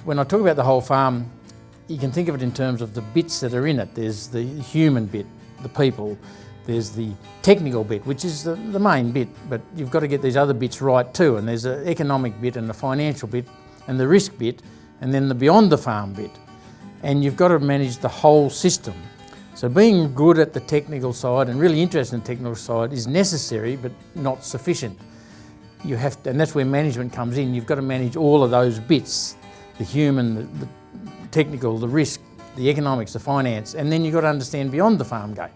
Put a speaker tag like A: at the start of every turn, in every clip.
A: when I talk about the whole farm, you can think of it in terms of the bits that are in it. There's the human bit, the people, there's the technical bit, which is the main bit, but you've got to get these other bits right too, and there's an economic bit and the financial bit and the risk bit, and then the beyond the farm bit. And you've got to manage the whole system. So being good at the technical side and really interested in the technical side is necessary, but not sufficient. You have to, and that's where management comes in. You've got to manage all of those bits, the human, the technical, the risk, the economics, the finance, and then you've got to understand beyond the farm gate.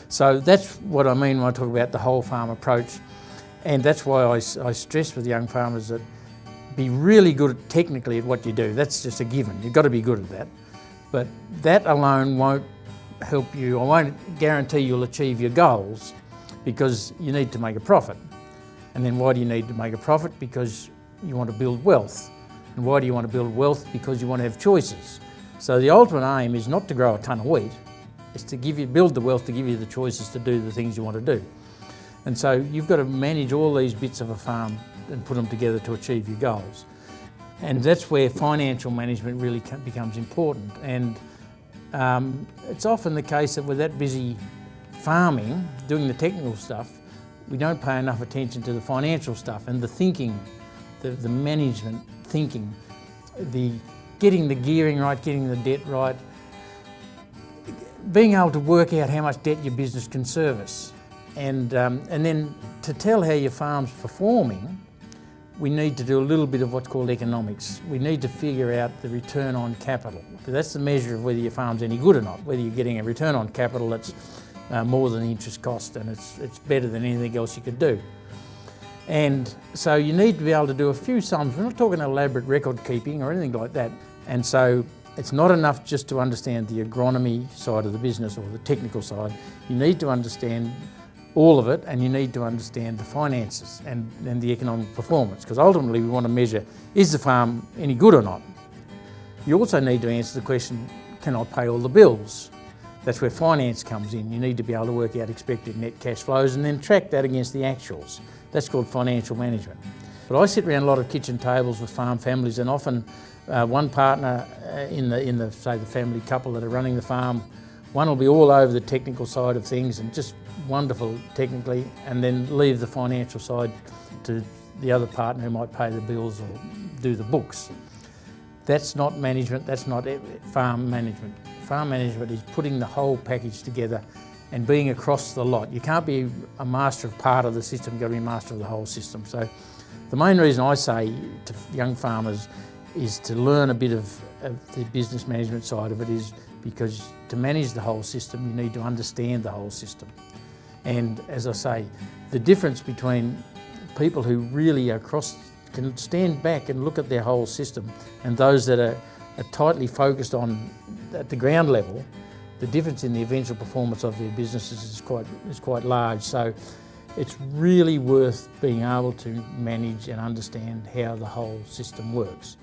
A: So that's what I mean when I talk about the whole farm approach. And that's why I stress with young farmers that be really good technically at what you do. That's just a given. You've got to be good at that. But that alone won't help you, I won't guarantee you'll achieve your goals, because you need to make a profit. And then why do you need to make a profit? Because you want to build wealth. And why do you want to build wealth? Because you want to have choices. So the ultimate aim is not to grow a ton of wheat, it's to build the wealth to give you the choices to do the things you want to do. And so you've got to manage all these bits of a farm and put them together to achieve your goals. And that's where financial management really becomes important. And it's often the case that we're that busy farming, doing the technical stuff, we don't pay enough attention to the financial stuff and the thinking, the management thinking, getting the gearing right, getting the debt right, being able to work out how much debt your business can service. And then to tell how your farm's performing, we need to do a little bit of what's called economics. We need to figure out the return on capital. That's the measure of whether your farm's any good or not, whether you're getting a return on capital that's more than the interest cost, and it's better than anything else you could do. And so you need to be able to do a few sums. We're not talking elaborate record keeping or anything like that. And so it's not enough just to understand the agronomy side of the business or the technical side. You need to understand all of it, and you need to understand the finances and the economic performance, because ultimately we want to measure, is the farm any good or not? You also need to answer the question, can I pay all the bills? That's where finance comes in. You need to be able to work out expected net cash flows and then track that against the actuals. That's called financial management. But I sit around a lot of kitchen tables with farm families, and often one partner in the say the family couple that are running the farm, one will be all over the technical side of things and just wonderful technically, and then leave the financial side to the other partner who might pay the bills or do the books. That's not management, that's not farm management. Farm management is putting the whole package together and being across the lot. You can't be a master of part of the system, you've got to be a master of the whole system. So the main reason I say to young farmers is to learn a bit of the business management side of it, is because to manage the whole system you need to understand the whole system. And as I say, the difference between people who really can stand back and look at their whole system and those that are tightly focused on at the ground level, the difference in the eventual performance of their businesses is quite large. So it's really worth being able to manage and understand how the whole system works.